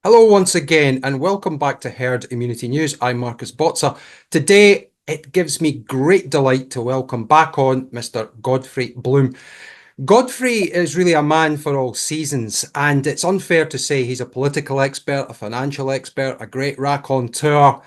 Hello once again, and welcome back to Herd Immunity News. I'm Marcus Bozza. Today, it gives me great delight to welcome back on Mr. Godfrey Bloom. Godfrey is really a man for all seasons, and it's unfair to say he's a political expert, a financial expert, a great raconteur,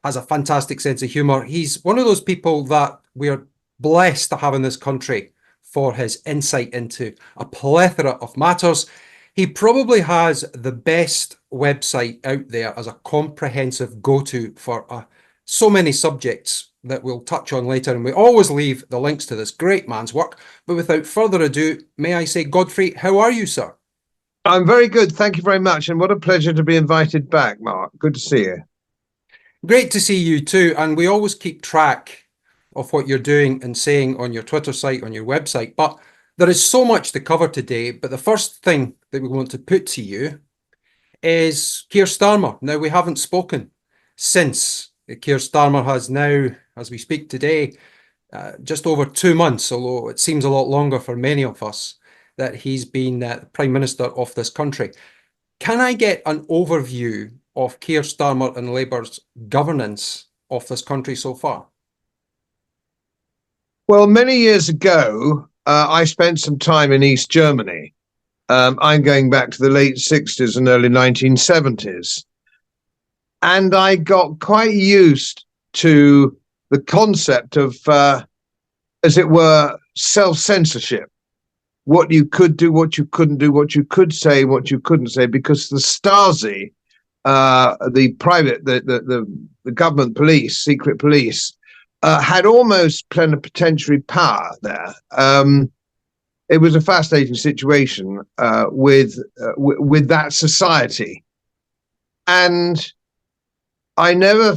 has a fantastic sense of humour. He's one of those people that we're blessed to have in this country for his insight into a plethora of matters. He probably has the best website out there as a comprehensive go-to for so many subjects that we'll touch on later. And we always leave the links to this great man's work. But without further ado, may I say, Godfrey, how are you, sir? I'm very good. Thank you very much. And what a pleasure to be invited back, Mark. Good to see you. Great to see you too. And we always keep track of what you're doing and saying on your Twitter site, on your website. But there is so much to cover today. But the first thing that we want to put to you is Keir Starmer. Now, we haven't spoken since. Keir Starmer has now, as we speak today, just over 2 months, although it seems a lot longer for many of us, that he's been Prime Minister of this country. Can I get an overview of Keir Starmer and Labour's governance of this country so far? Well, many years ago, I spent some time in East Germany. I'm going back to the late 60s and early 1970s. And I got quite used to the concept of, as it were, self-censorship. What you could do, what you couldn't do, what you could say, what you couldn't say, because the Stasi, the government police, secret police, had almost plenipotentiary power there. It was a fascinating situation with that society, and I never,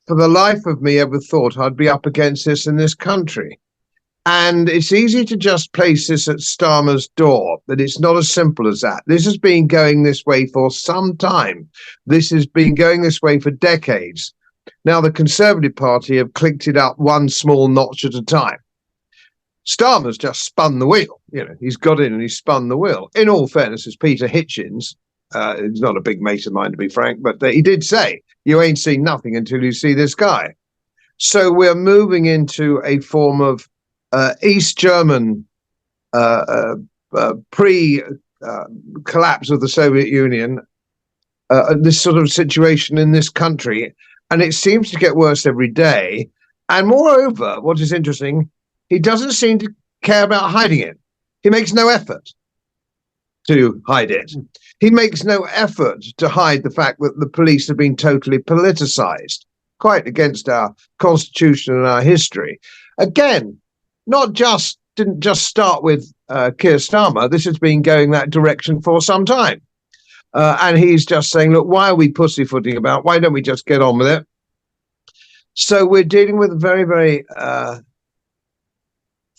for the life of me, ever thought I'd be up against this in this country. And it's easy to just place this at Starmer's door, but it's not as simple as that. This has been going this way for some time. This has been going this way for decades. Now, the Conservative Party have clicked it up one small notch at a time. Starmer's just spun the wheel. You know, he's got in and he's spun the wheel. In all fairness, as Peter Hitchens, he's not a big mate of mine, to be frank, but he did say, you ain't seen nothing until you see this guy. So we're moving into a form of East German pre-collapse of the Soviet Union, this sort of situation in this country. And it seems to get worse every day. And moreover, what is interesting, he doesn't seem to care about hiding it. He makes no effort to hide it. He makes no effort to hide the fact that the police have been totally politicized, quite against our constitution and our history. Again, didn't just start with Keir Starmer. This has been going that direction for some time. And he's just saying, look, why are we pussyfooting about? Why don't we just get on with it? So we're dealing with a very, very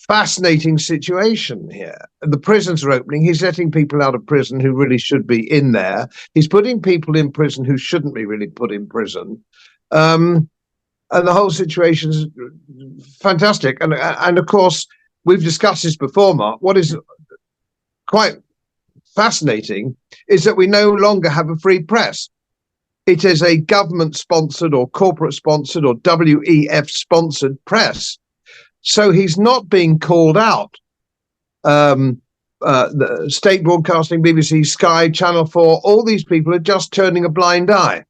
fascinating situation here. The prisons are opening. He's letting people out of prison who really should be in there. He's putting people in prison who shouldn't be really put in prison. And the whole situation is fantastic. And of course, we've discussed this before, Mark. What is quite fascinating is that we no longer have a free press. It is a government-sponsored or corporate-sponsored or WEF-sponsored press. So he's not being called out. The state broadcasting, BBC, Sky, Channel 4, all these people are just turning a blind eye.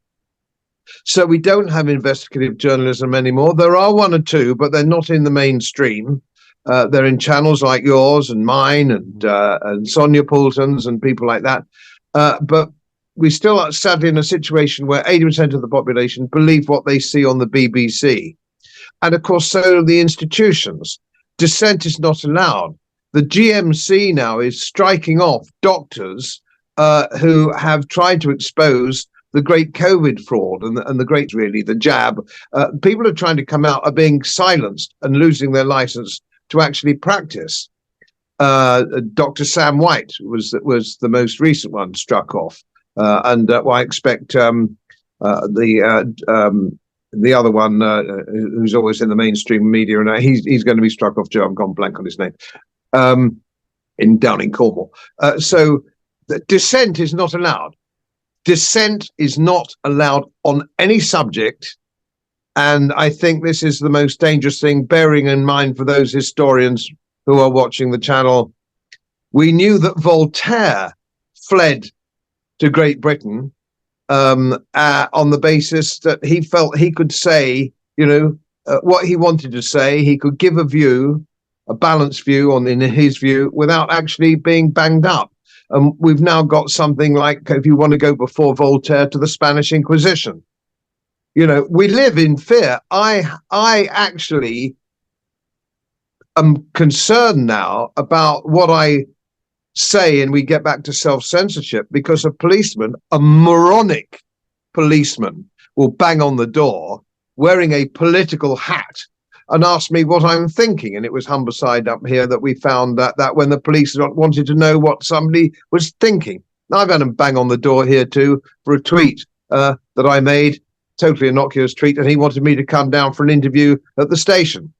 So we don't have investigative journalism anymore. There are one or two, but they're not in the mainstream. They're in channels like yours and mine and Sonia Poulton's and people like that. But we still are sadly in a situation where 80% of the population believe what they see on the BBC. And of course, so are the institutions. Dissent is not allowed. The GMC now is striking off doctors who have tried to expose the great COVID fraud and the great, really, the jab. People are trying to come out, are being silenced and losing their license to actually practice. Dr. Sam White was the most recent one struck off. And I expect the other one who's always in the mainstream media, and he's going to be struck off too. I've gone blank on his name. Down in Cornwall. So the dissent is not allowed. Dissent is not allowed on any subject. And I think this is the most dangerous thing, bearing in mind for those historians who are watching the channel. We knew that Voltaire fled to Great Britain on the basis that he felt he could say, what he wanted to say. He could give a view, a balanced view in his view, without actually being banged up. And we've now got something like, if you want to go before Voltaire, to the Spanish Inquisition. We live in fear. I actually am concerned now about what I say, and we get back to self-censorship, because a moronic policeman will bang on the door wearing a political hat and ask me what I'm thinking. And it was Humberside up here that we found that when the police wanted to know what somebody was thinking. Now, I've had him bang on the door here too for a tweet that I made, totally innocuous tweet, and he wanted me to come down for an interview at the station.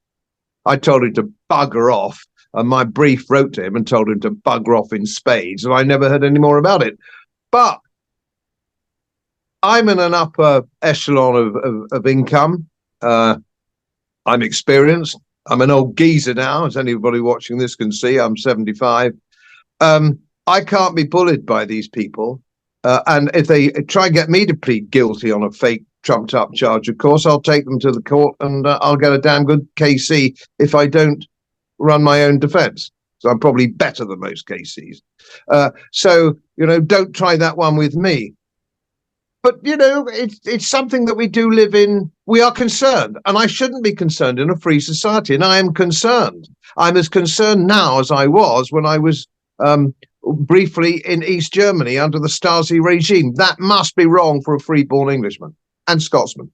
I told him to bugger off, and my brief wrote to him and told him to bugger off in spades, and I never heard any more about it. But I'm in an upper echelon of income. I'm experienced. I'm an old geezer now, as anybody watching this can see. I'm 75. I can't be bullied by these people. And if they try and get me to plead guilty on a fake trumped up charge, of course, I'll take them to the court, and I'll get a damn good KC if I don't run my own defense. So I'm probably better than most KCs. So, don't try that one with me. But, it's something that we do live in. We are concerned, and I shouldn't be concerned in a free society. And I am concerned. I'm as concerned now as I was when I was briefly in East Germany under the Stasi regime. That must be wrong for a free-born Englishman and Scotsman.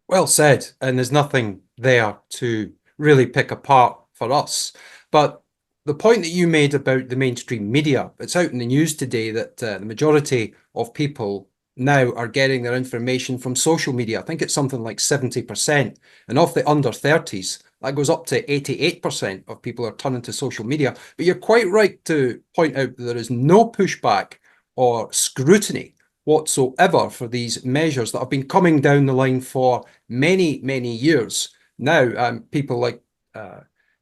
Well said. And there's nothing there to really pick apart for us. But the point that you made about the mainstream media, it's out in the news today that the majority of people now are getting their information from social media. I think it's something like 70%. And of the under 30s, that goes up to 88% of people are turning to social media. But you're quite right to point out that there is no pushback or scrutiny whatsoever for these measures that have been coming down the line for many, many years. Now, people like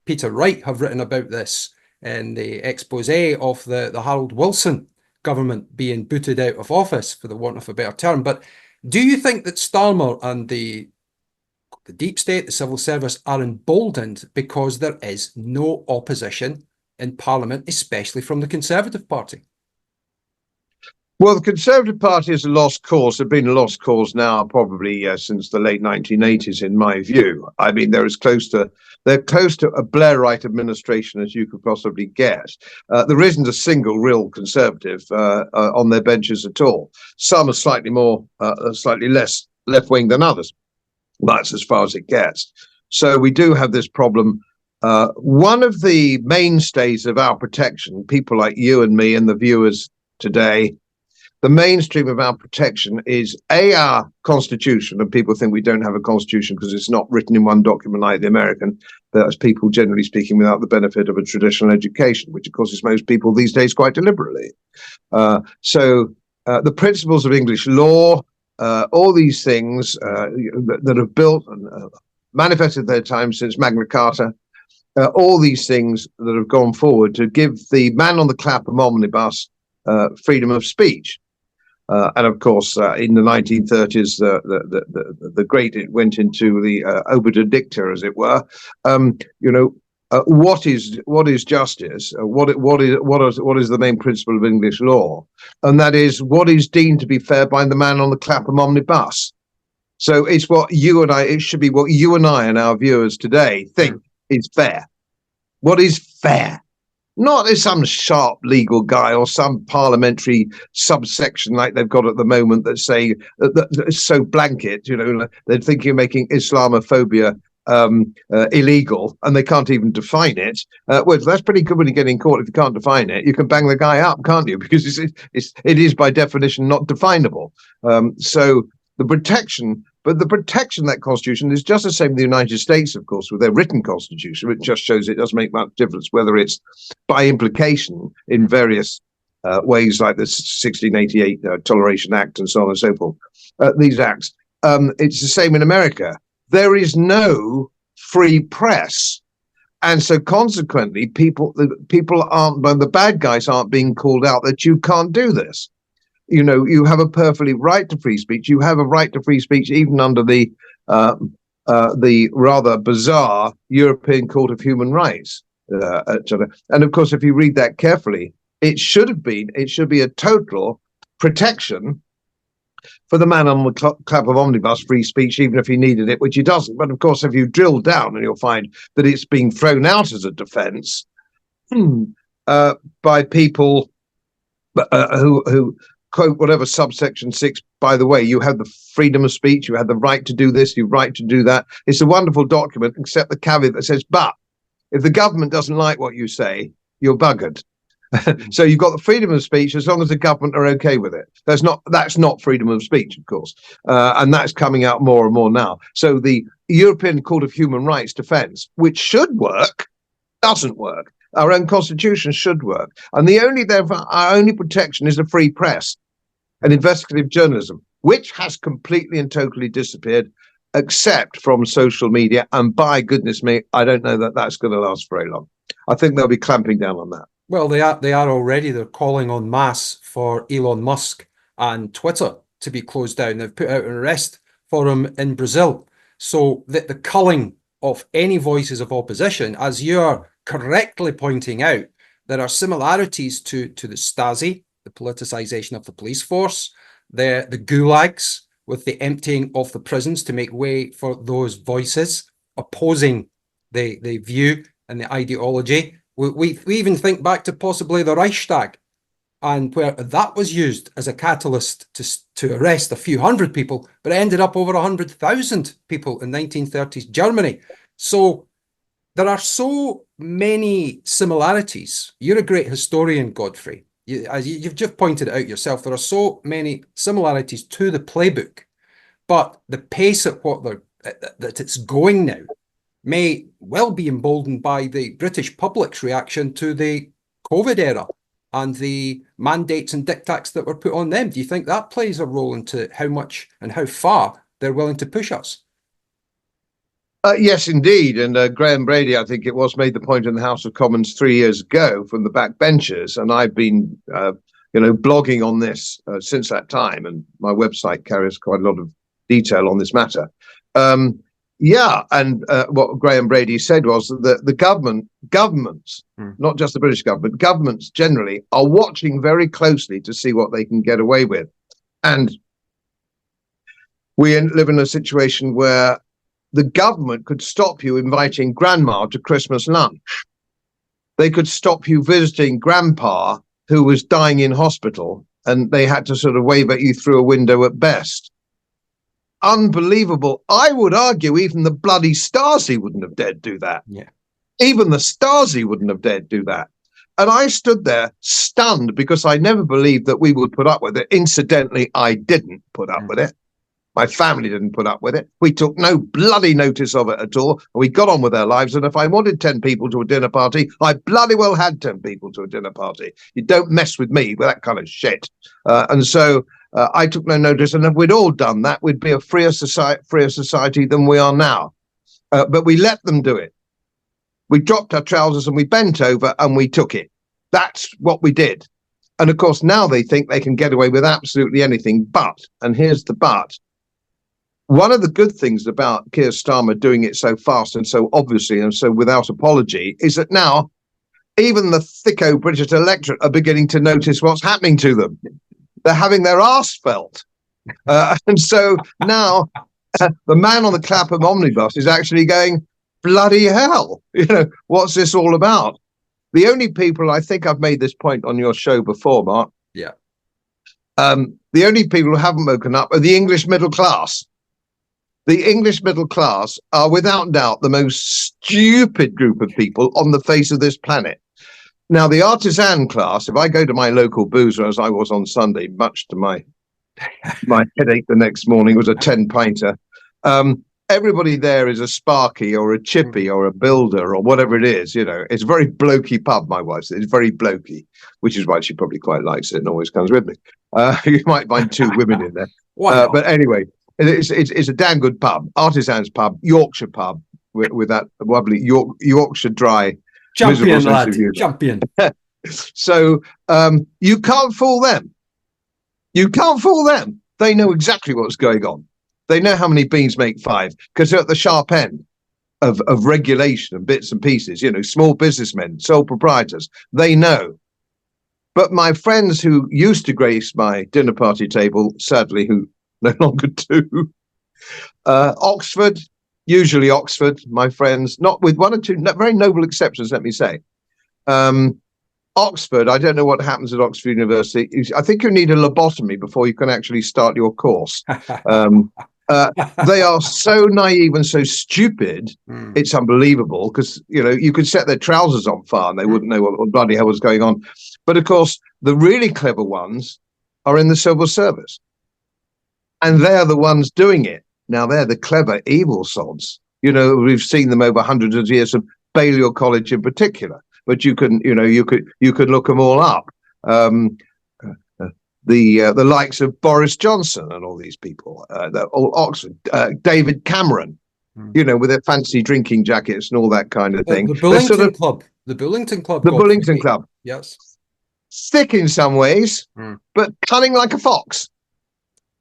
Peter Reich have written about this in the expose of the Harold Wilson government being booted out of office, for the want of a better term. But do you think that Starmer and the deep state, the civil service, are emboldened because there is no opposition in Parliament, especially from the Conservative Party? Well, the Conservative Party is a lost cause. They've been a lost cause now probably since the late 1980s, in my view. I mean, they're close to a Blairite administration as you could possibly get. There isn't a single real Conservative on their benches at all. Some are slightly less left-wing than others. That's as far as it gets. So we do have this problem. One of the mainstays of our protection, people like you and me and the viewers today, the mainstream of our protection is our constitution, and people think we don't have a constitution because it's not written in one document like the American. That's people generally speaking without the benefit of a traditional education, which of course is most people these days quite deliberately. So the principles of English law, all these things that have built and manifested their time since Magna Carta, all these things that have gone forward to give the man on the Clapham omnibus freedom of speech. And of course, in the 1930s, the great, it went into the obiter dicta, as it were. What is justice? What is the main principle of English law? And that is what is deemed to be fair by the man on the Clapham omnibus. So it's what you and I. It should be what you and I and our viewers today think is fair. What is fair? Not as some sharp legal guy or some parliamentary subsection like they've got at the moment that say that it's so blanket, they're thinking of making Islamophobia illegal and they can't even define it. Well, that's pretty good when you get in court. If you can't define it, you can bang the guy up, can't you? Because it is by definition not definable. So the protection. But the protection of that constitution is just the same in the United States, of course, with their written constitution. It just shows it doesn't make much difference whether it's by implication in various ways like the 1688 Toleration Act and so on and so forth. These acts. It's the same in America. There is no free press. And so consequently, the bad guys aren't being called out that you can't do this. You know, you have a perfectly right to free speech. You have a right to free speech even under the rather bizarre European Court of Human Rights. And of course, if you read that carefully, it should be a total protection for the man on the clap of omnibus, free speech, even if he needed it, which he doesn't. But of course, if you drill down, and you'll find that it's being thrown out as a defence by people who quote whatever subsection 6. By the way, you have the freedom of speech, you have the right to do this, you have the right to do that. It's a wonderful document, except the caveat that says, but if the government doesn't like what you say, you're buggered. So you've got the freedom of speech as long as the government are okay with it. That's not freedom of speech, of course, and that's coming out more and more now. So the European Court of Human Rights defence, which should work, doesn't work. Our own constitution should work, and our only protection is the free press and investigative journalism, which has completely and totally disappeared, except from social media. And by goodness me, I don't know that that's going to last very long. I think they'll be clamping down on that. Well, they are already. They're calling en masse for Elon Musk and Twitter to be closed down. They've put out an arrest for him in Brazil. So that the culling of any voices of opposition, as you're correctly pointing out, there are similarities to the Stasi, the politicization of the police force, the gulags with the emptying of the prisons to make way for those voices opposing the view and the ideology. We even think back to possibly the Reichstag, and where that was used as a catalyst to arrest a few hundred people, but it ended up over 100,000 people in 1930s Germany. So there are so many similarities. You're a great historian, Godfrey. As you've just pointed it out yourself, there are so many similarities to the playbook, but the pace at that it's going now may well be emboldened by the British public's reaction to the COVID era and the mandates and diktats that were put on them. Do you think that plays a role into how much and how far they're willing to push us? Yes, indeed. And Graham Brady, I think it was, made the point in the House of Commons 3 years ago from the backbenchers. And I've been, blogging on this since that time. And my website carries quite a lot of detail on this matter. What Graham Brady said was that the governments, not just the British government, governments generally are watching very closely to see what they can get away with. And we live in a situation where the government could stop you inviting grandma to Christmas lunch. They could stop you visiting grandpa who was dying in hospital, and they had to sort of wave at you through a window at best. Unbelievable. I would argue even the bloody Stasi wouldn't have dared do that. Yeah. Even the Stasi wouldn't have dared do that. And I stood there stunned because I never believed that we would put up with it. Incidentally, I didn't put up with it. My family didn't put up with it. We took no bloody notice of it at all. We got on with our lives. And if I wanted 10 people to a dinner party, I bloody well had 10 people to a dinner party. You don't mess with me with that kind of shit. And so I took no notice. And if we'd all done that, we'd be a freer society than we are now. But we let them do it. We dropped our trousers and we bent over and we took it. That's what we did. And of course, now they think they can get away with absolutely anything. But, and here's the but, one of the good things about Keir Starmer doing it so fast and so obviously and so without apology is that now even the thicko British electorate are beginning to notice what's happening to them. They're having their arse felt. And so now the man on the Clapham omnibus is actually going, bloody hell, what's this all about? The only people, I think I've made this point on your show before, Mark. Yeah. The only people who haven't woken up are the English middle class. The English middle class are without doubt the most stupid group of people on the face of this planet. Now, the artisan class, if I go to my local boozer, as I was on Sunday, much to my headache the next morning, was a 10-pinter. everybody there is a Sparky or a Chippy or a builder or whatever it is. You know, it's a very blokey pub. My wife says it's very blokey, which is why she probably quite likes it and always comes with me. You might find two women in there. But anyway, it's a damn good pub, artisan's pub, Yorkshire pub with that lovely Yorkshire dry. Champion, lad, champion. So you can't fool them. You can't fool them. They know exactly what's going on. They know how many beans make five because they're at the sharp end of regulation and bits and pieces. You know, small businessmen, sole proprietors. They know. But my friends who used to grace my dinner party table, sadly, who no longer do, Oxford, usually Oxford, my friends, not with one or two very noble exceptions, let me say. Oxford, I don't know what happens at Oxford University. I think you need a lobotomy before you can actually start your course. They are so naive and so stupid. It's unbelievable because, you know, you could set their trousers on fire and they wouldn't know what bloody hell was going on. But of course, the really clever ones are in the civil service. And they're the ones doing it. Now, they're the clever, evil sods. You know, we've seen them over hundreds of years, from Balliol College in particular. But you can, you know, you could look them all up. The likes of Boris Johnson and all these people, all Oxford, David Cameron, you know, with their fancy drinking jackets and all that kind of thing. The Bullington Club. The Bullington Club. The Bullington Club. Yes. Thick in some ways, but cunning like a fox.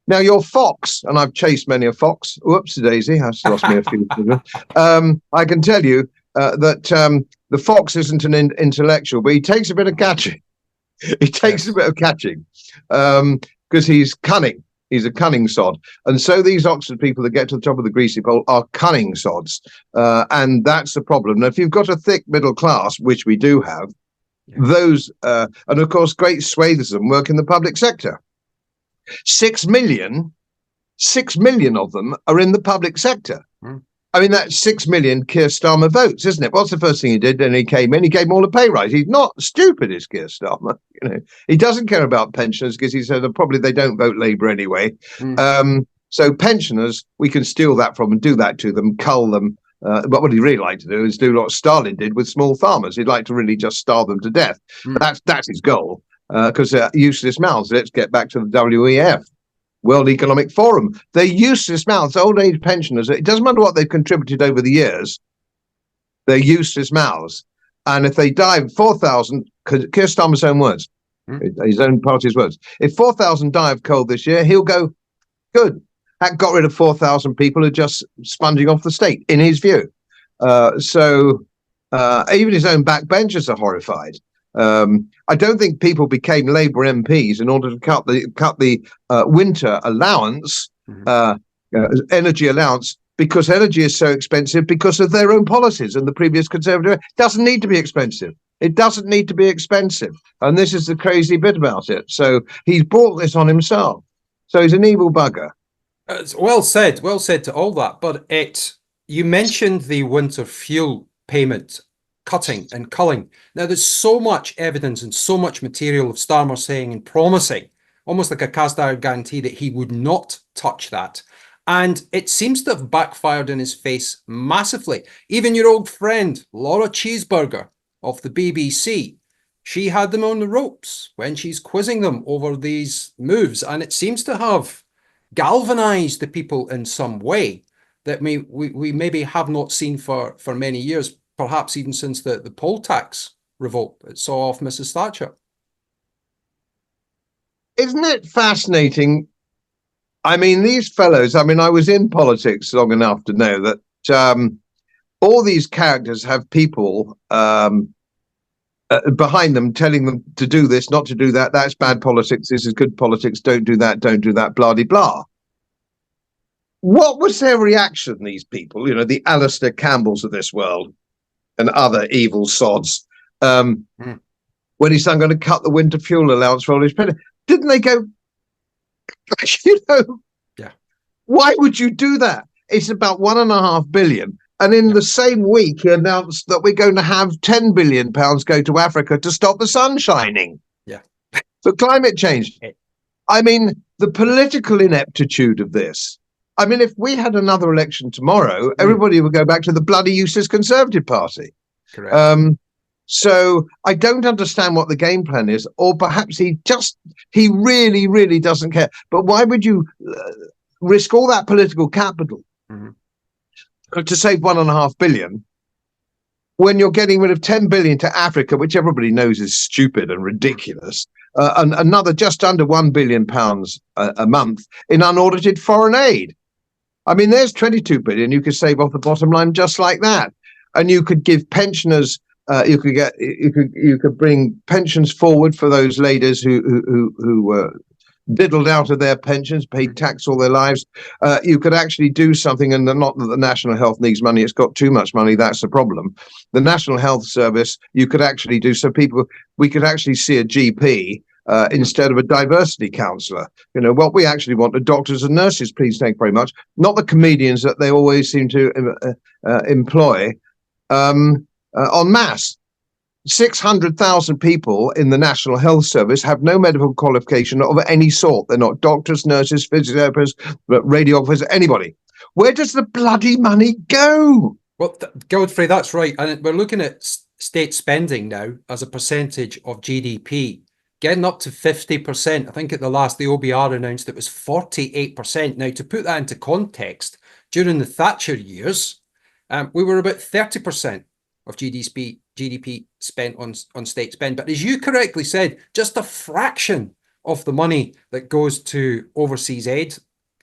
Now, your fox, and I've chased many a fox. Whoops-a-daisy, I've lost me a few. I can tell you that the fox isn't an intellectual, but he takes a bit of catching. He takes a bit of catching because he's cunning. He's a cunning sod. And so these Oxford people that get to the top of the greasy pole are cunning sods. And that's the problem. Now, if you've got a thick middle class, which we do have, those, and of course, great swathes of them work in the public sector. 6 million of them are in the public sector. I mean, that's 6 million Keir Starmer votes, isn't it? What's the first thing he did when he came in? He gave them all a pay rise. He's not stupid, is Keir Starmer. You know, he doesn't care about pensioners because he said that probably they don't vote Labour anyway. So pensioners, we can steal that from and do that to them, cull them. But what he'd really like to do is do what Stalin did with small farmers. He'd like to really just starve them to death. That's his goal. Because they're useless mouths. Let's get back to the WEF, World Economic Forum. They're useless mouths, old age pensioners. It doesn't matter what they've contributed over the years. They're useless mouths. And if they die, 4,000, Keir Starmer's own words, his own party's words, if 4,000 die of cold this year, he'll go, good. That got rid of 4,000 people who are just sponging off the state, in his view. So even his own backbenchers are horrified. I don't think people became Labour MPs in order to cut the winter allowance, energy allowance, because energy is so expensive because of their own policies and the previous Conservative. It doesn't need to be expensive. It doesn't need to be expensive. And this is the crazy bit about it. So he's brought this on himself. So he's an evil bugger. Well said to all that. But you mentioned the winter fuel payment cutting and culling. Now, there's so much evidence and so much material of Starmer saying and promising, almost like a cast iron guarantee, that he would not touch that. And it seems to have backfired in his face massively. Even your old friend, Laura Cheeseburger of the BBC, she had them on the ropes when she's quizzing them over these moves. And it seems to have galvanized the people in some way that we maybe have not seen for many years. Perhaps even since the poll tax revolt that saw off Mrs. Thatcher. Isn't it fascinating? I mean, these fellows, I mean, I was in politics long enough to know that all these characters have people behind them telling them to do this, not to do that. That's bad politics. This is good politics. Don't do that. Don't do that. Blah, blah, blah. What was their reaction, these people, you know, the Alistair Campbells of this world and other evil sods, when he said, I'm going to cut the winter fuel allowance for all his pension? Didn't they go, you know, why would you do that? It's about £1.5 billion. And in the same week, he announced that we're going to have £10 billion go to Africa to stop the sun shining. For climate change. I mean, the political ineptitude of this I mean, if we had another election tomorrow, everybody would go back to the bloody useless Conservative Party. Correct. So I don't understand what the game plan is, or perhaps he really, really doesn't care. But why would you risk all that political capital to save 1.5 billion when you're getting rid of 10 billion to Africa, which everybody knows is stupid and ridiculous, and another just under £1 billion a month in unaudited foreign aid? I mean, there's 22 billion you could save off the bottom line just like that, and you could give pensioners. You could bring pensions forward for those ladies who diddled out of their pensions, paid tax all their lives. You could actually do something, and not that the National Health needs money; it's got too much money. That's the problem. The National Health Service, you could actually do so. We could actually see a GP instead of a diversity counsellor. You know what we actually want are doctors and nurses. Please, thank you very much. Not the comedians that they always seem to employ. En masse. 600,000 people in the National Health Service have no medical qualification of any sort. They're not doctors, nurses, physiotherapists, radiographers, anybody. Where does the bloody money go? Well, Godfrey, that's right. And we're looking at state spending now as a percentage of GDP, getting up to 50%. I think at the OBR announced it was 48%. Now, to put that into context, during the Thatcher years, we were about 30% of GDP spent on state spend. But as you correctly said, just a fraction of the money that goes to overseas aid,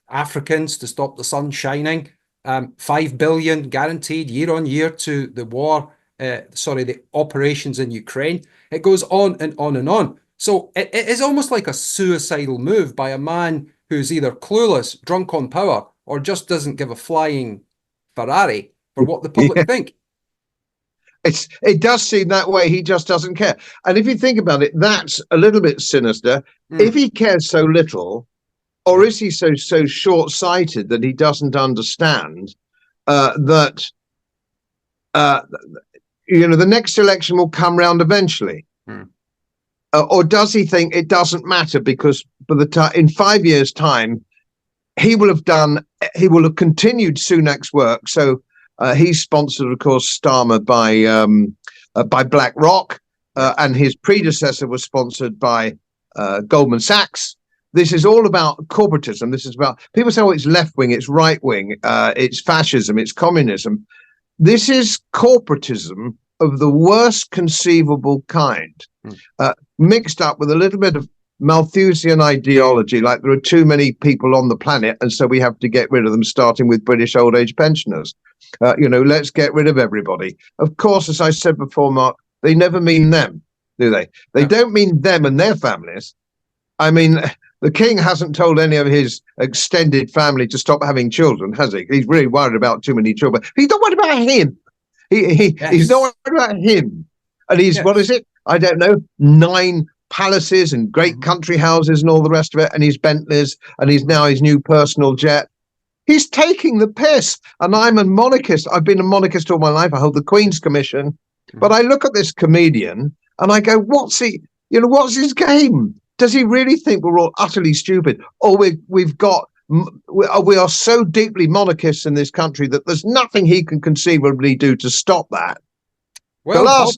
Africans to stop the sun shining, 5 billion guaranteed year on year to the operations in Ukraine. It goes on and on and on. So it is almost like a suicidal move by a man who's either clueless, drunk on power, or just doesn't give a flying Ferrari for what the public think. It does seem that way. He just doesn't care. And if you think about it, that's a little bit sinister. If he cares so little, or is he so short-sighted that he doesn't understand that the next election will come round eventually? Or does he think it doesn't matter because in 5 years' time he will have continued Sunak's work? So he's sponsored, of course, Starmer by BlackRock, and his predecessor was sponsored by Goldman Sachs. This is all about corporatism. This is about, people say, oh, it's left wing, it's right wing, it's fascism, it's communism. This is corporatism of the worst conceivable kind, mixed up with a little bit of Malthusian ideology, like there are too many people on the planet, and so we have to get rid of them, starting with British old age pensioners. Let's get rid of everybody. Of course, as I said before, Mark, they never mean them, do they? They don't mean them and their families. I mean, the king hasn't told any of his extended family to stop having children, has he? He's really worried about too many children. He's not worried about him. He's not worried about him. And he's, what is it? I don't know, 9 palaces and great country houses and all the rest of it, and his Bentleys, and he's now his new personal jet. He's taking the piss. And I'm a monarchist. I've been a monarchist all my life. I hold the Queen's Commission. But I look at this comedian and I go, what's what's his game? Does he really think we're all utterly stupid? Or we are so deeply monarchists in this country that there's nothing he can conceivably do to stop that? Well,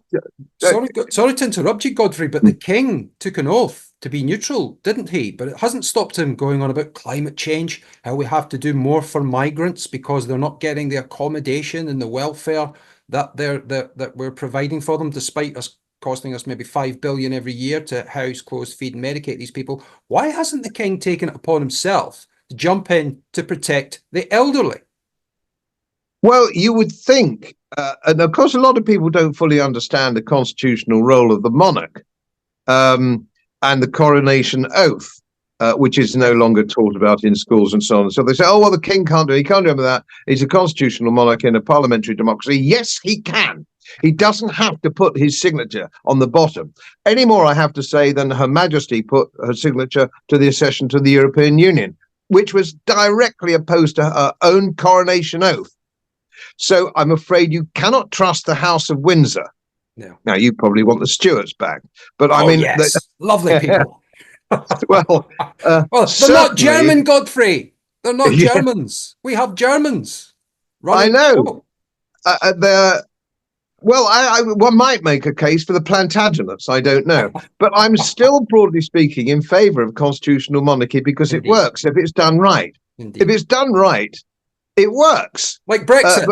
sorry to interrupt you, Godfrey, but the king took an oath to be neutral, didn't he? But it hasn't stopped him going on about climate change, how we have to do more for migrants because they're not getting the accommodation and the welfare that we're providing for them, despite us costing us maybe 5 billion every year to house, clothe, feed, and medicate these people. Why hasn't the king taken it upon himself to jump in to protect the elderly? Well, you would think, and of course, a lot of people don't fully understand the constitutional role of the monarch and the coronation oath, which is no longer taught about in schools and so on. So they say, oh, well, the king can't do it. He can't do any of that. He's a constitutional monarch in a parliamentary democracy. Yes, he can. He doesn't have to put his signature on the bottom any more, I have to say, than Her Majesty put her signature to the accession to the European Union, which was directly opposed to her own coronation oath. So I'm afraid you cannot trust the House of Windsor. No. Now, you probably want the Stuarts back, but I mean, yes, lovely people. Well, they're not German, Godfrey. They're not Yeah, Germans. We have Germans I running the know. show. They're Well, one might make a case for the Plantagenets. I don't know, but I'm still, broadly speaking, in favour of constitutional monarchy because it Indeed. works if it's done right. If Indeed. it's done right, it works. Like Brexit.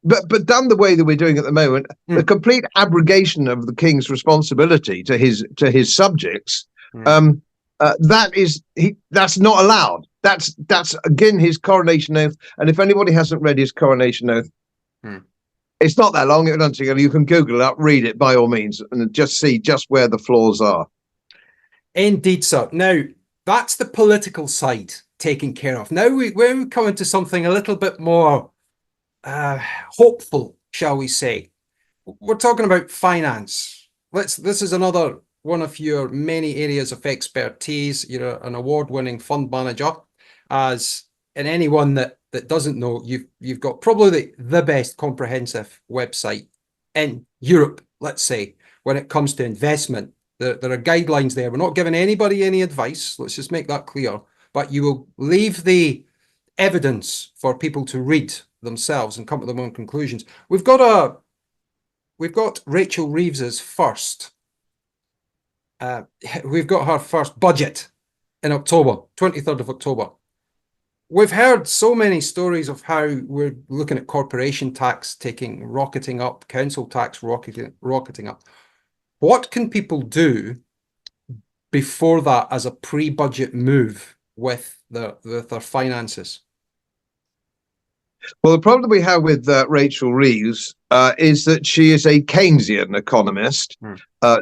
But done the way that we're doing at the moment, the complete abrogation of the king's responsibility to his subjects, that's not allowed. That's again his coronation oath. And if anybody hasn't read his coronation oath, it's not that long. You can Google it up, read it by all means, and just see just where the flaws are. Indeed, sir. Now, that's the political side taken care of. Now we're coming to something a little bit more hopeful, shall we say. We're talking about finance. This is another one of your many areas of expertise. You're an award-winning fund manager. And anyone that doesn't know, you've got probably the best comprehensive website in Europe, let's say, when it comes to investment. There are guidelines there. We're not giving anybody any advice. Let's just make that clear. But you will leave the evidence for people to read themselves and come to their own conclusions. We've got Rachel Reeves's first. We've got her first budget in October, 23rd of October. We've heard so many stories of how we're looking at corporation tax rocketing up, council tax rocketing up. What can people do before that as a pre-budget move with their finances? Well, the problem we have with Rachel Reeves is that she is a Keynesian economist,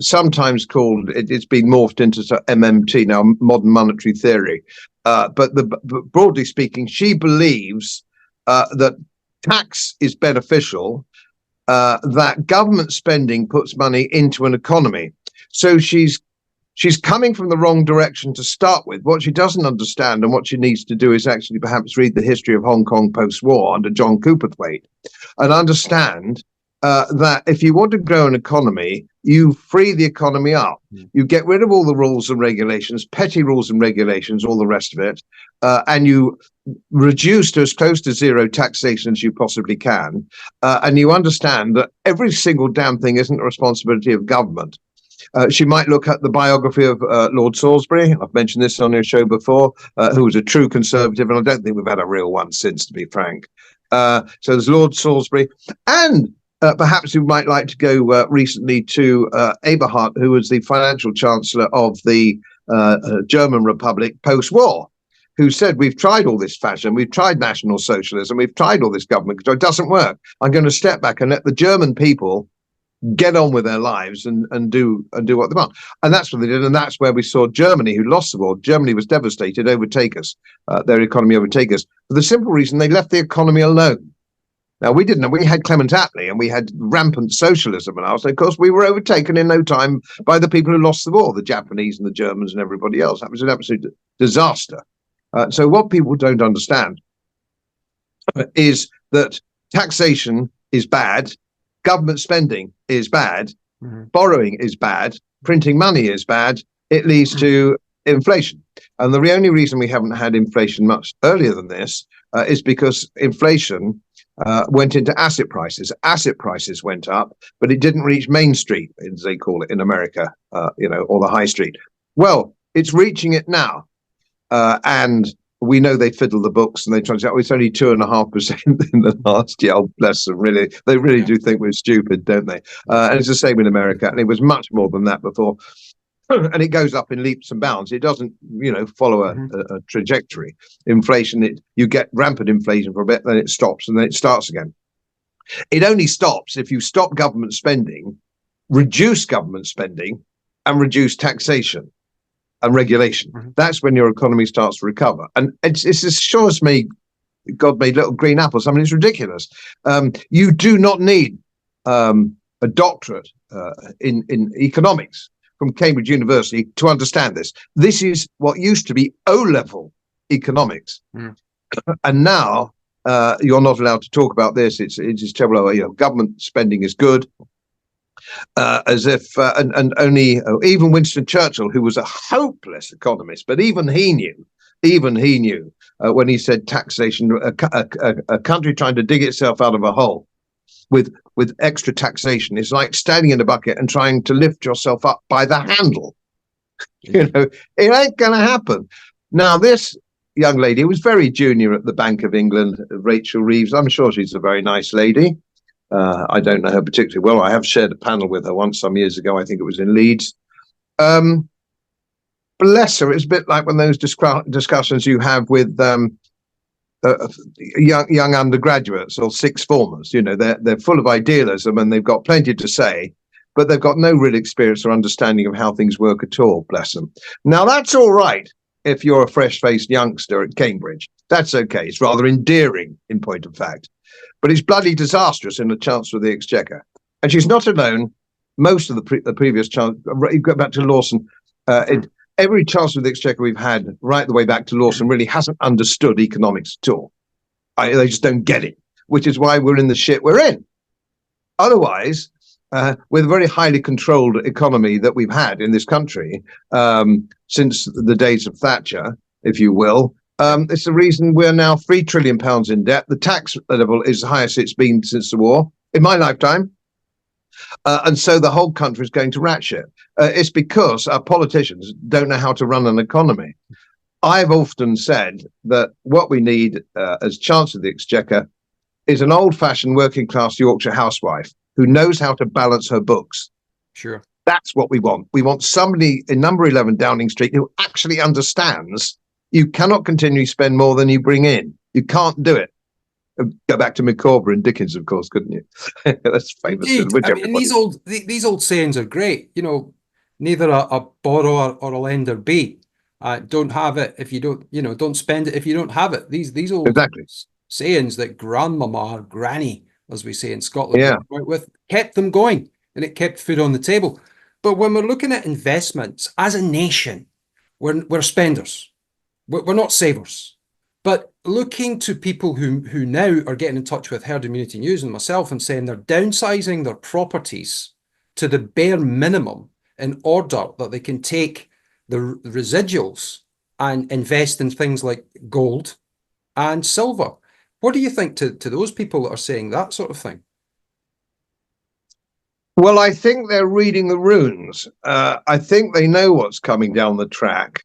sometimes called, it's been morphed into MMT now, modern monetary theory. But broadly speaking, she believes that tax is beneficial, that government spending puts money into an economy. So she's coming from the wrong direction to start with. What she doesn't understand and what she needs to do is actually perhaps read the history of Hong Kong post-war under John Cooperthwaite and understand that if you want to grow an economy, you free the economy up. You get rid of all the rules and regulations, petty rules and regulations, all the rest of it, and you reduce to as close to zero taxation as you possibly can. And you understand that every single damn thing isn't the responsibility of government. She might look at the biography of Lord Salisbury. I've mentioned this on your show before, who was a true conservative, and I don't think we've had a real one since, to be frank. So there's Lord Salisbury, and perhaps you might like to go recently to Eberhard, who was the financial chancellor of the German Republic post-war, who said, we've tried all this fashion, we've tried National Socialism, we've tried all this government control, it doesn't work. I'm going to step back and let the German people get on with their lives and do what they want. And that's what they did. And that's where we saw Germany, who lost the war. Germany was devastated, overtake us, their economy overtake us, for the simple reason they left the economy alone. Now, we didn't. We had Clement Attlee and we had rampant socialism in ours. And of course, we were overtaken in no time by the people who lost the war, the Japanese and the Germans and everybody else. That was an absolute disaster. So what people don't understand is that taxation is bad, government spending is bad, borrowing is bad, printing money is bad. It leads to inflation. And the only reason we haven't had inflation much earlier than this is because inflation went into asset prices. Asset prices went up, but it didn't reach Main Street, as they call it in America, or the High Street. Well, it's reaching it now. And we know they fiddle the books and they try to say, oh, it's only 2.5% in the last year. Oh, bless them, really. They really do think we're stupid, don't they? And it's the same in America. And it was much more than that before. And it goes up in leaps and bounds. It doesn't, follow a trajectory. Inflation, you get rampant inflation for a bit, then it stops and then it starts again. It only stops if you stop government spending, reduce government spending, and reduce taxation and regulation. That's when your economy starts to recover. And it's as sure as me, God made little green apples. I mean, it's ridiculous. You do not need a doctorate in economics from Cambridge University to understand this. This is what used to be O-level economics. And now you're not allowed to talk about this. It's terrible. Government spending is good. As if and only even Winston Churchill, who was a hopeless economist, but even he knew Even he knew when he said taxation, a country trying to dig itself out of a hole with extra taxation is like standing in a bucket and trying to lift yourself up by the handle. You know, it ain't going to happen. Now, this young lady was very junior at the Bank of England, Rachel Reeves. I'm sure she's a very nice lady. I don't know her particularly well. I have shared a panel with her once some years ago. I think it was in Leeds. Bless her. It's a bit like one of those discussions you have with young undergraduates or sixth formers. You know, they're full of idealism and they've got plenty to say, but they've got no real experience or understanding of how things work at all. Bless them. Now, that's all right if you're a fresh-faced youngster at Cambridge. That's okay. It's rather endearing, in point of fact. But it's bloody disastrous in the Chancellor of the Exchequer. And she's not alone. Most of the previous Chancellor, you go back to Lawson, every Chancellor of the Exchequer we've had right the way back to Lawson really hasn't understood economics at all. They just don't get it, which is why we're in the shit we're in. Otherwise, with a very highly controlled economy that we've had in this country since the days of Thatcher, if you will, it's the reason we're now £3 trillion in debt. The tax level is the highest it's been since the war, in my lifetime. And so the whole country is going to rat shit. It's because our politicians don't know how to run an economy. I've often said that what we need as Chancellor of the Exchequer is an old-fashioned working-class Yorkshire housewife who knows how to balance her books. Sure. That's what we want. We want somebody in number 11 Downing Street who actually understands you cannot continually spend more than you bring in. You can't do it. Go back to Micawber and Dickens, of course, couldn't you? That's famous. I mean, these old sayings are great. You know, neither a borrower or a lender be. Don't have it if you don't. You know, don't spend it if you don't have it. These old sayings that grandmama or granny, as we say in Scotland, with kept them going, and it kept food on the table. But when we're looking at investments as a nation, we're spenders. We're not savers. But looking to people who now are getting in touch with Herd Immunity News and myself and saying they're downsizing their properties to the bare minimum in order that they can take the residuals and invest in things like gold and silver. What do you think to those people that are saying that sort of thing? Well, I think they're reading the runes. I think they know what's coming down the track.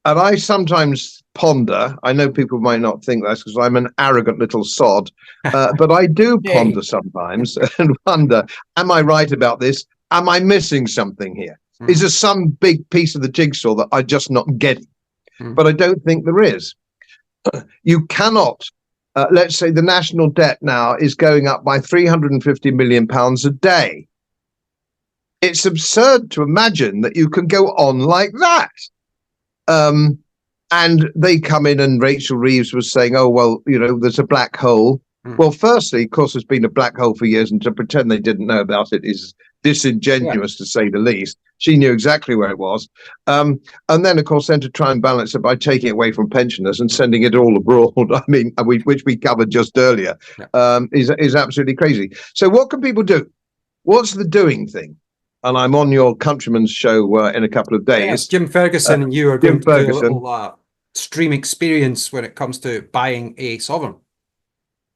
And I sometimes ponder, I know people might not think that's because I'm an arrogant little sod, but I do ponder sometimes and wonder, am I right about this? Am I missing something here? Is there some big piece of the jigsaw that I'm just not getting? But I don't think there is. You cannot, let's say the national debt now is going up by £350 million a day. It's absurd to imagine that you can go on like that. And they come in and Rachel Reeves was saying, oh, well, you know, there's a black hole. Well, firstly, of course, there's been a black hole for years, and to pretend they didn't know about it is disingenuous, to say the least. She knew exactly where it was. And then, of course, then to try and balance it by taking it away from pensioners and sending it all abroad, I mean, which we covered just earlier, is absolutely crazy. So what can people do? What's the doing thing? And I'm on your Countryman's show in a couple of days. Yes, Jim Ferguson and you are going to do a little stream experience when it comes to buying a sovereign.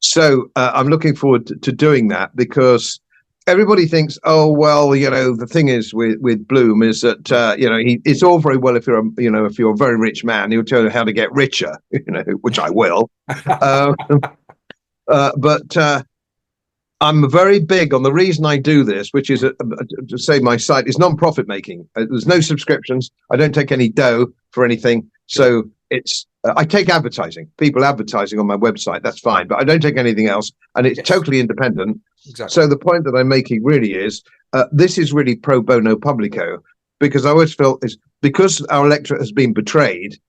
So I'm looking forward to doing that, because everybody thinks, oh, well, you know, the thing is with Bloom is that, you know, it's all very well if you're a very rich man, he'll tell you how to get richer, you know, which I will. But I'm very big on the reason I do this, which is to say my site is non-profit making. There's no subscriptions. I don't take any dough for anything. So it's I take advertising, people advertising on my website. That's fine, but I don't take anything else, and it's totally independent. Exactly. So the point that I'm making really is this is really pro bono publico, because I always felt is because our electorate has been betrayed,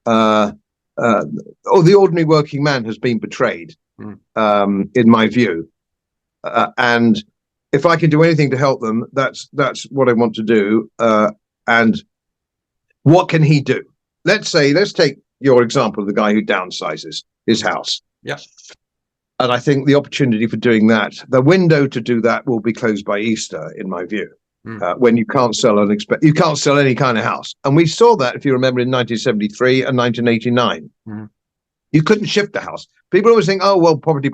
or the ordinary working man has been betrayed, in my view. And if I can do anything to help them, that's what I want to do. And what can he do? Let's take your example of the guy who downsizes his house. Yeah. And I think the opportunity for doing that, the window to do that will be closed by Easter, in my view. when you can't sell you can't sell any kind of house. And we saw that, if you remember, in 1973 and 1989. You couldn't shift the house. People always think, oh, well, property,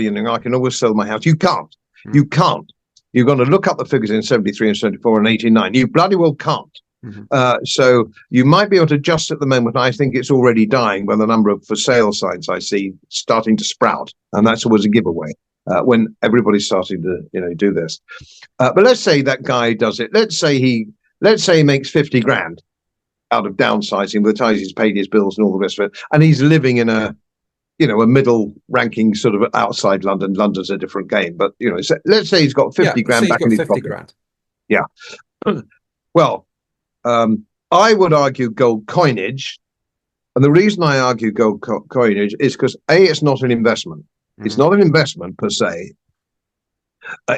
and I can always sell my house. You can't. You can't. You're going to look up the figures in 73 and 74 and 89. You bloody well can't. So you might be able to adjust at the moment. I think it's already dying by the number of for sale signs I see starting to sprout. And that's always a giveaway when everybody's starting to, do this. But let's say that guy does it. Let's say he makes 50 grand out of downsizing by the time he's paid his bills and all the rest of it. And he's living in a middle ranking sort of outside London. London's a different game, but so let's say he's got 50 grand back in his pocket. Yeah. Well, I would argue gold coinage. And the reason I argue gold coinage is because it's not an investment. It's not an investment per se.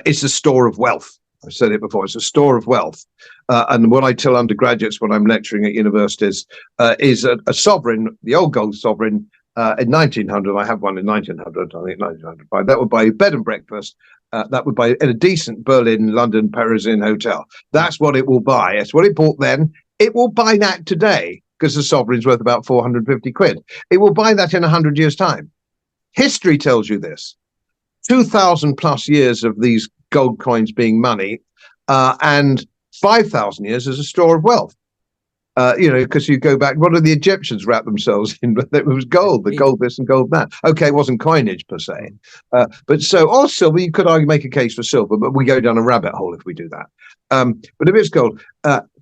It's a store of wealth. I've said it before. It's a store of wealth. And what I tell undergraduates when I'm lecturing at universities is a sovereign, the old gold sovereign, in 1900, I have one in 1900, I think 1905, that would buy you bed and breakfast. That would buy in a decent Berlin, London, Parisian hotel. That's what it will buy. That's what it bought then. It will buy that today because the sovereign's worth about 450 quid. It will buy that in 100 years' time. History tells you this. 2,000 plus years of these gold coins being money, and 5,000 years as a store of wealth. Because you go back, what did the Egyptians wrap themselves in? It was gold, the gold this and gold that. Okay, it wasn't coinage per se. But silver, you could argue, make a case for silver, but we go down a rabbit hole if we do that. But if it's gold,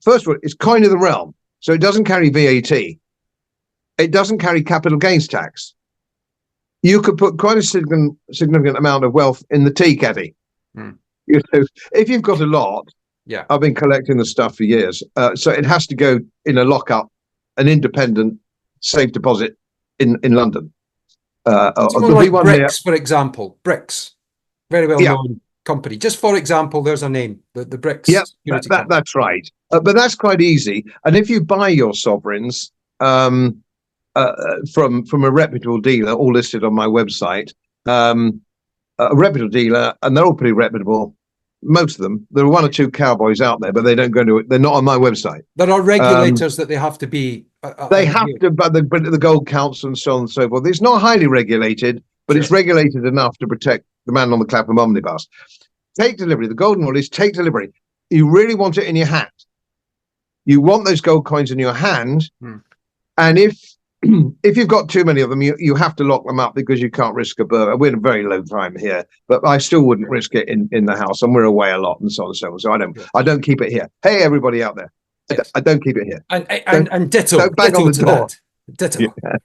first of all, it's coin of the realm. So it doesn't carry VAT. It doesn't carry capital gains tax. You could put quite a significant amount of wealth in the tea caddy. If you've got a lot, I've been collecting the stuff for years. So it has to go in a lockup, an independent safe deposit in London. Like Bricks, for example. Bricks, very well known company. Just for example, there's a name, the Bricks. Yeah, that's right. But that's quite easy. And if you buy your sovereigns from a reputable dealer, all listed on my website, a reputable dealer, and they're all pretty reputable. Most of them. There are one or two cowboys out there, but they don't go to it. They're not on my website. There are regulators that they have to be. They have to, but the Gold Council and so on and so forth. It's not highly regulated, but it's regulated enough to protect the man on the Clapham omnibus. Take delivery. The golden rule is take delivery. You really want it in your hand. You want those gold coins in your hand, and if you've got too many of them, you have to lock them up because you can't risk a burglary. We're in a very low time here, but I still wouldn't risk it in the house, and we're away a lot and so on and so on. So I don't keep it here. Hey, everybody out there, I don't keep it here. And ditto. Don't bang on the door. Ditto. Yeah.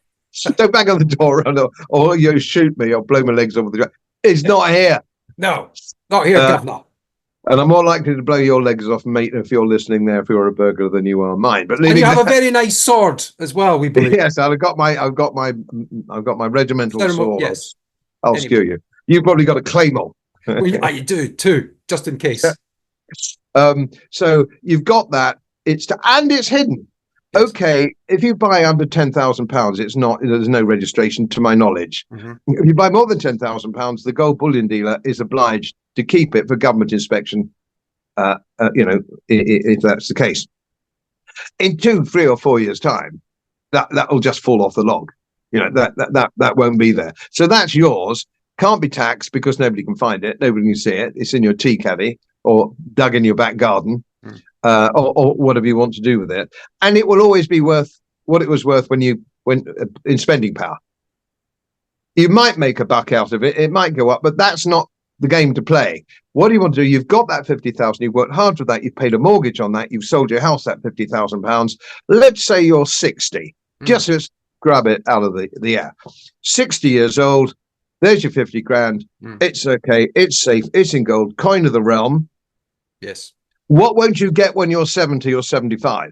Don't bang on the door or you shoot me or blow my legs over the ground. It's not here. No, not here, Governor. And I'm more likely to blow your legs off, mate, if you're listening there, if you're a burglar, than you are mine. But you have a very nice sword as well, we believe. Yes, I've got my regimental sword. Yes, I'll skew you. You've probably got a claymore. You do too, just in case. So you've got that. It's hidden. Yes. Okay, if you buy under £10,000, it's not. There's no registration, to my knowledge. If you buy more than £10,000, the gold bullion dealer is obliged to keep it for government inspection. If that's the case, in 2, 3, or 4 years' time, that will just fall off the log. That won't be there. So that's yours. Can't be taxed because nobody can find it. Nobody can see it. It's in your tea caddy or dug in your back garden. Or whatever you want to do with it, and it will always be worth what it was worth when in spending power. You might make a buck out of it, it might go up, but that's not the game to play. What do you want to do? You've got that 50,000, you've worked hard for that, you've paid a mortgage on that, you've sold your house at £50,000. Let's say you're 60. Just grab it out of the air. 60 years old, there's your 50 grand. It's okay, it's safe, it's in gold, coin of the realm. Yes. What won't you get when you're 70 or 75?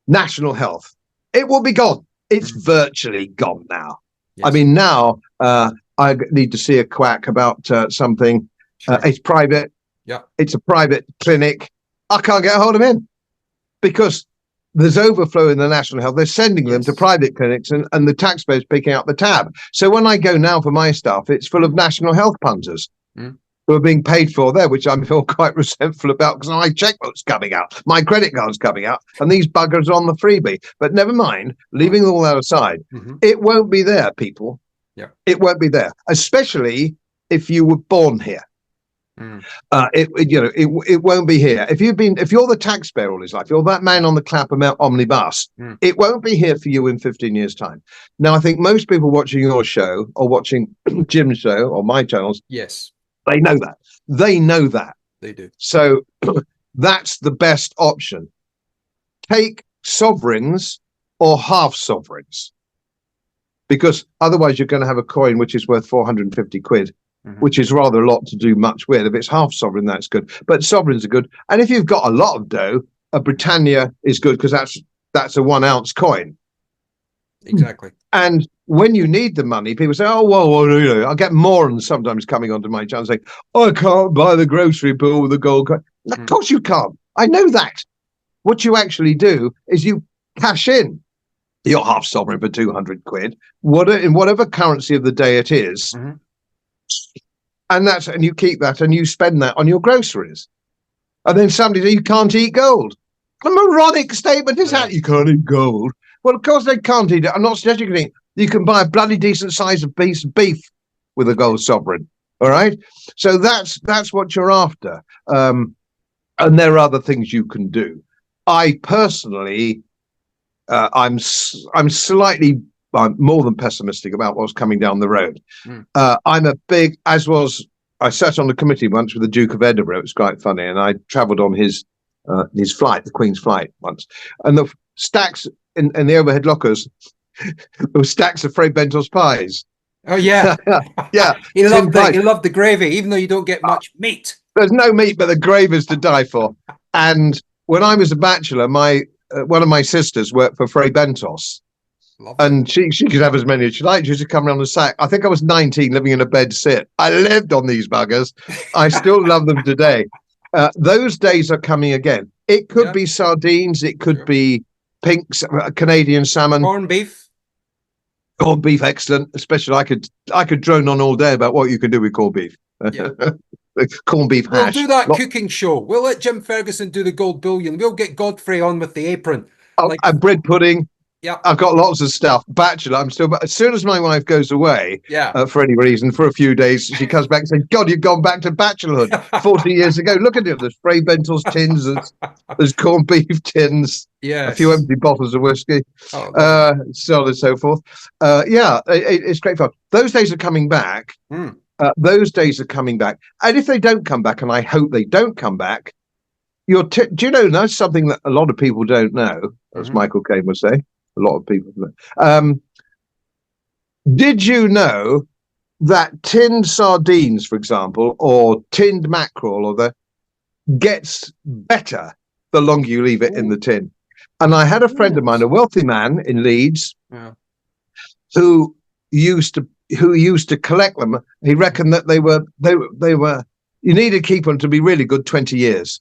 National health. It will be gone. It's virtually gone now. Yes. I mean, now I need to see a quack about something. It's private. Yeah. It's a private clinic. I can't get a hold of him because there's overflow in the national health. They're sending them to private clinics and the taxpayers picking up the tab. So when I go now for my stuff, it's full of national health punters. who are being paid for there, which I feel quite resentful about because my checkbook's coming out, my credit card's coming out, and these buggers are on the freebie. But never mind, leaving all that aside, it won't be there, people. Yeah, it won't be there, especially if you were born here. It won't be here. If you're the taxpayer all his life, you're that man on the Clapham omnibus, it won't be here for you in 15 years' time. Now, I think most people watching your show or watching Jim's show or my channels, yes, they know that. They know that. They do. So that's the best option. Take sovereigns or half sovereigns, because otherwise you're going to have a coin which is worth 450 quid. Which is rather a lot to do much with. If it's half sovereign, that's good. But sovereigns are good. And if you've got a lot of dough, a Britannia is good because that's a 1 ounce coin. Exactly. And when you need the money, people say, "Oh, well, I get morons sometimes coming onto my channel saying, I can't buy the grocery bill with a gold coin." Of course you can't. I know that. What you actually do is you cash in your half sovereign for 200 quid, in whatever currency of the day it is. And you keep that and you spend that on your groceries. And then somebody says you can't eat gold. A moronic statement is that you can't eat gold. Well, of course they can't eat it. I'm not suggesting you can eat. You can buy a bloody decent size of piece of beef with a gold sovereign. All right. So that's what you're after. And there are other things you can do. I personally, I'm slightly more than pessimistic about what's coming down the road. I'm a big, I sat on the committee once with the Duke of Edinburgh. It was quite funny, and I travelled on his flight, the Queen's flight, once. And the stacks in the overhead lockers, there were stacks of Fray Bentos pies. Oh yeah, yeah. He loved the gravy, even though you don't get much meat. There's no meat, but the gravy is to die for. And when I was a bachelor, one of my sisters worked for Fray Bentos. And she could have as many as she liked. She used to come around the sack. I think I was 19, living in a bed sit. I lived on these buggers. I still love them today. Those days are coming again. It could be sardines. It could be pinks, Canadian salmon. Corned beef. Corned beef, excellent. Especially I could drone on all day about what you can do with corned beef. Yeah. Corned beef hash. We'll do that cooking show. We'll let Jim Ferguson do the gold bullion. We'll get Godfrey on with the apron. And bread pudding. Yeah, I've got lots of stuff. Bachelor, I'm still. But as soon as my wife goes away, for any reason, for a few days, she comes back and says, "God, you've gone back to bachelorhood 40 years ago. Look at it. There's Fray Bentos tins. There's corned beef tins. A few empty bottles of whiskey, so on and so forth. It's great fun. Those days are coming back. Those days are coming back. And if they don't come back, and I hope they don't come back, do you know? That's something that a lot of people don't know, as Michael Caine would say. A lot of people. Did you know that tinned sardines, for example, or tinned mackerel, gets better the longer you leave it in the tin? And I had a friend of mine, a wealthy man in Leeds, who used to collect them. He reckoned that they were you need to keep them to be really good 20 years.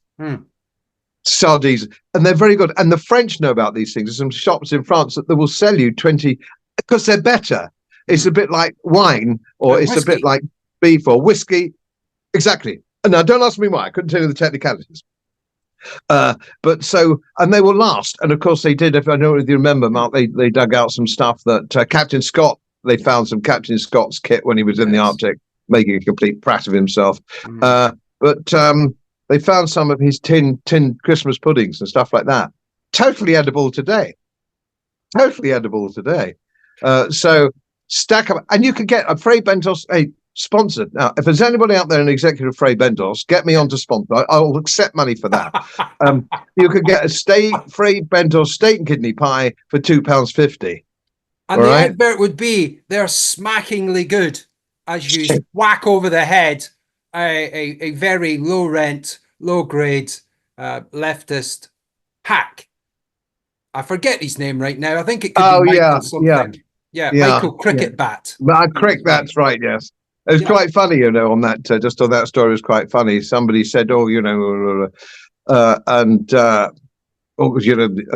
Sardines, and they're very good. And the French know about these things. There's some shops in France that they will sell you 20 because they're better. It's a bit like wine, or it's a bit like beef or whiskey. Exactly. And now don't ask me why. I couldn't tell you the technicalities. And they will last. And of course they did. If I know if you remember, Mark, they dug out some stuff that Captain Scott. They found some Captain Scott's kit when he was in the Arctic, making a complete prat of himself. They found some of his tin Christmas puddings and stuff like that. Totally edible today. So stack up, and you could get a Fray Bentos sponsored. Now, if there's anybody out there, an executive of Fray Bentos, get me on to sponsor. I'll accept money for that. You could get a Fray Bentos steak and kidney pie for £2.50. And the advert would be, they're smackingly good as you whack over the head a very low rent, low grade leftist hack. I forget his name right now. I think it could be Michael something. Michael Cricket Bat. That's right, yes. It was quite funny, on that, just on that story was quite funny. Somebody said,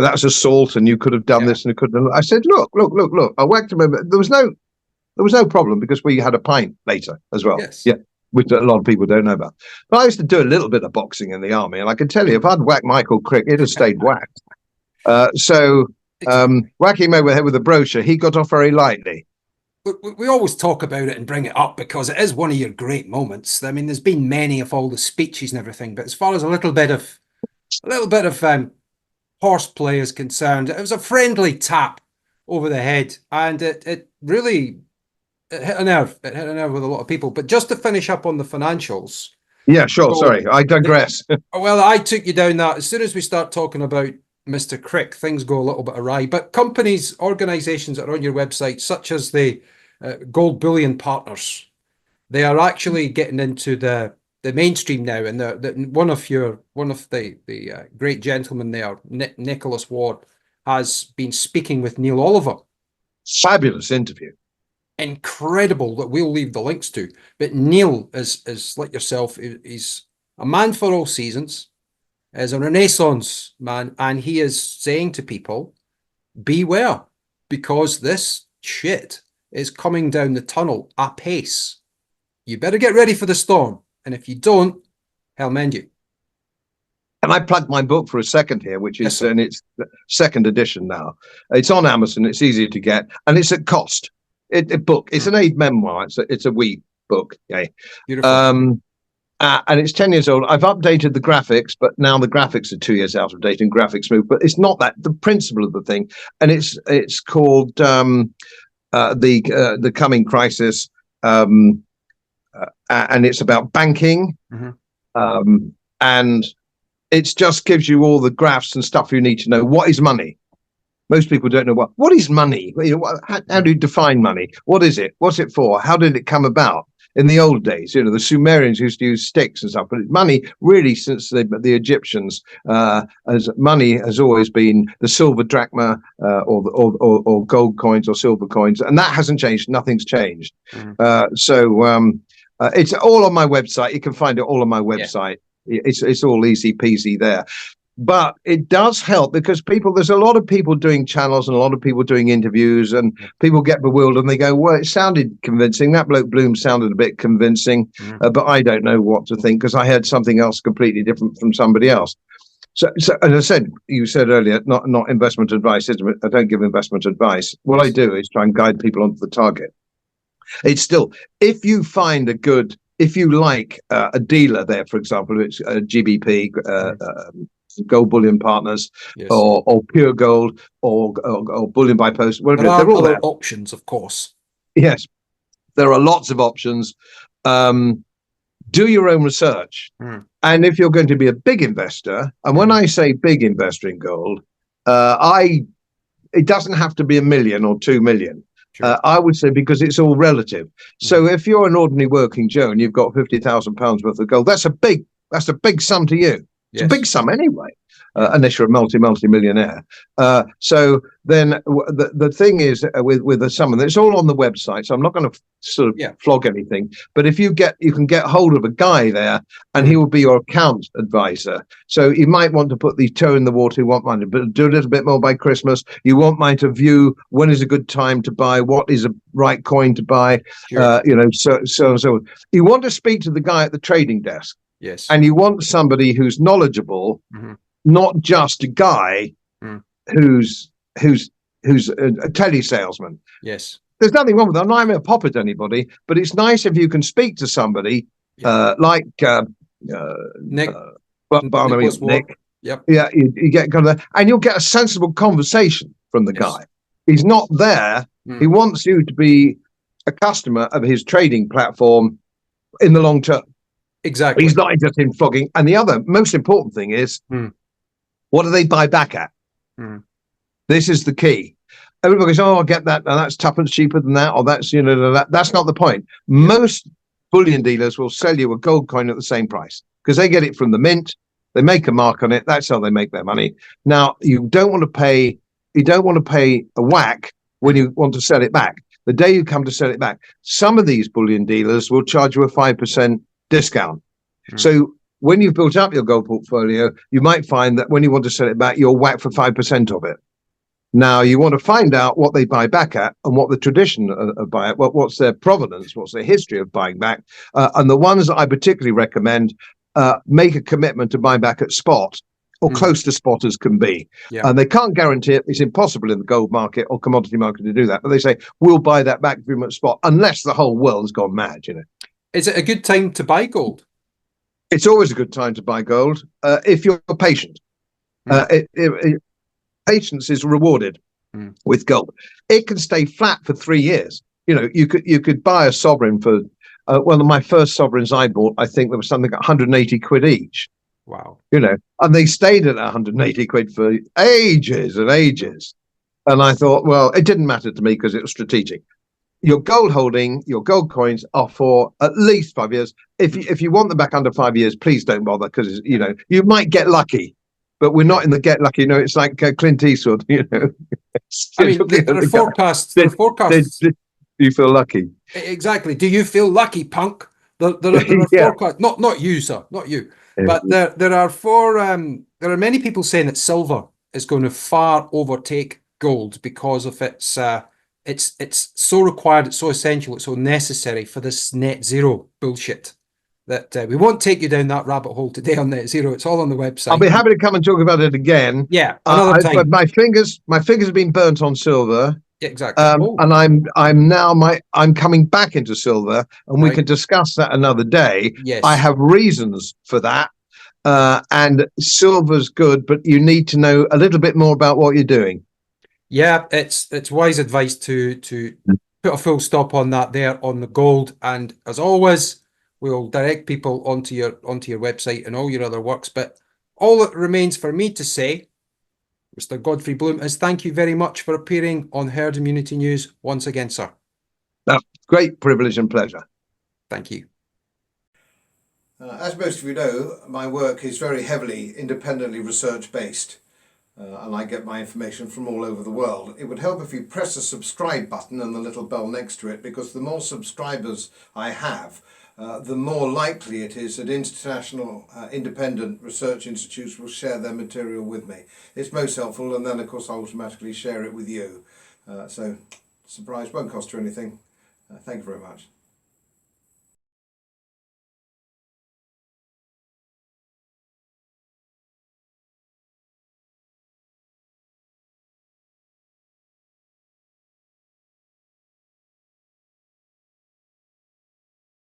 that's assault and you could have done this and you couldn't have. I said, look. I whacked him over. There was no problem because we had a pint later as well. Yes. Yeah. which a lot of people don't know about. But I used to do a little bit of boxing in the army, and I can tell you, if I'd whacked Michael Crick, it'd have stayed whacked. Whacking him over the head with a brochure, he got off very lightly. We always talk about it and bring it up because it is one of your great moments. I mean, there's been many of all the speeches and everything, but as far as a little bit of horseplay is concerned, it was a friendly tap over the head, and it really hit a nerve. It hit a nerve with a lot of people. But just to finish up on the financials. Yeah, sure. Sorry, I digress. Well, I took you down that. As soon as we start talking about Mr. Crick, things go a little bit awry. But companies, organizations that are on your website, such as the Gold Bullion Partners, they are actually getting into the mainstream now. And one of the great gentlemen there, Nicholas Ward, has been speaking with Neil Oliver. Fabulous interview. Incredible, that we'll leave the links to. But Neil is like yourself. He's a man for all seasons. Is a Renaissance man, and he is saying to people, beware, because this shit is coming down the tunnel apace. You better get ready for the storm, and if you don't, hell mend you. And I plugged my book for a second here, which is in its second edition now. It's on Amazon. It's easy to get, and it's at cost. It's an aid memoir. It's a wee book. Okay. Beautiful. And it's 10 years old. I've updated the graphics, but now the graphics are 2 years out of date and graphics move. But it's not that. The principle of the thing, and it's called the Coming Crisis, and it's about banking, and it just gives you all the graphs and stuff you need to know. What is money? Most people don't know what is money. How do you define money? What is it? What's it for? How did it come about? In the old days, the Sumerians used to use sticks and stuff, but money really, since the Egyptians, as money has always been the silver drachma or gold coins or silver coins, and that hasn't changed. Nothing's changed. It's all on my website. You can find it all on my website. Yeah. It's all easy peasy there. But it does help because there's a lot of people doing channels and a lot of people doing interviews, and people get bewildered and they go, well, it sounded convincing. That bloke Bloom sounded a bit convincing, but I don't know what to think because I heard something else completely different from somebody else. So as I said, you said earlier, not investment advice. I don't give investment advice. What I do is try and guide people onto the target. It's still, if you find if you like a dealer there, for example, it's GBP, Gold Bullion Partners, or Pure Gold, or Bullion by Post. There are other options, of course. Yes, there are lots of options. Do your own research, and if you're going to be a big investor, and when I say big investor in gold, it doesn't have to be 1 million or 2 million. Sure. I would say, because it's all relative. So if you're an ordinary working Joe and you've got £50,000 worth of gold, that's a big sum to you. It's a big sum anyway, unless you're a multi-millionaire. So then the thing is with the sum, and it's all on the website, so I'm not going to sort of flog anything. But if you can get hold of a guy there, and he will be your account advisor. So you might want to put the toe in the water. You want money, but do a little bit more by Christmas. You want mine to view when is a good time to buy, what is a right coin to buy. Sure. So you want to speak to the guy at the trading desk. Yes. And you want somebody who's knowledgeable, not just a guy who's a telesalesman. Yes. There's nothing wrong with that. I'm not a pop at anybody, but it's nice if you can speak to somebody like Nick. Nick. Yep. Yeah, you get kind of there, and you'll get a sensible conversation from the guy. He's not there. He wants you to be a customer of his trading platform in the long term. Exactly. He's not interested in flogging. And the other most important thing is, what do they buy back at? This is the key. Everybody goes, I'll get that. Now that's tuppence cheaper than that. Or that's, that's not the point. Most bullion dealers will sell you a gold coin at the same price because they get it from the mint. They make a mark on it. That's how they make their money. Now, you don't want to pay a whack when you want to sell it back. The day you come to sell it back, some of these bullion dealers will charge you a 5% discount. So when you've built up your gold portfolio, you might find that when you want to sell it back, you'll whack for 5% of it. Now, you want to find out what they buy back at and what the tradition of buy at, what's their provenance, what's their history of buying back. And the ones that I particularly recommend make a commitment to buy back at spot or close to spot as can be. Yeah. And they can't guarantee it. It's impossible in the gold market or commodity market to do that. But they say, we'll buy that back from at spot unless the whole world has gone mad, you know. Is it a good time to buy gold? It's always a good time to buy gold if you're patient. Patience is rewarded with gold. It can stay flat for 3 years. You know, you could buy a sovereign for one of my first sovereigns I bought. I think there was something like 180 quid each. Wow. You know, and they stayed at 180 quid for ages and ages. And I thought, well, it didn't matter to me because it was strategic. Your gold holding, your gold coins are for at least 5 years. If you want them back under 5 years, please don't bother because, you know, you might get lucky. But we're not in the get lucky. You know, it's like Clint Eastwood. You know, I mean, there are forecasts. Do you feel lucky? Exactly. Do you feel lucky, punk? There are forecasts. Not you, sir. Not you. But there are many people saying that silver is going to far overtake gold because of its so required, it's so essential, it's so necessary for this net zero bullshit. That we won't take you down that rabbit hole today on net zero. It's all on the website. I'll be happy to come and talk about it again. Yeah, another time. But my fingers have been burnt on silver. Yeah, exactly. And I'm coming back into silver, and we can discuss that another day. Yes, I have reasons for that. And silver's good, but you need to know a little bit more about what you're doing. Yeah, it's wise advice to put a full stop on that there on the gold. And as always, we'll direct people onto your website and all your other works. But all that remains for me to say, Mr. Godfrey Bloom, is thank you very much for appearing on Herd Immunity News once again, sir. Great privilege and pleasure. Thank you. As most of you know, my work is very heavily independently research based. And I get my information from all over the world. It would help if you press the subscribe button and the little bell next to it, because the more subscribers I have, the more likely it is that international independent research institutes will share their material with me. It's most helpful, and then of course I automatically share it with you. So surprise won't cost you anything. Thank you very much.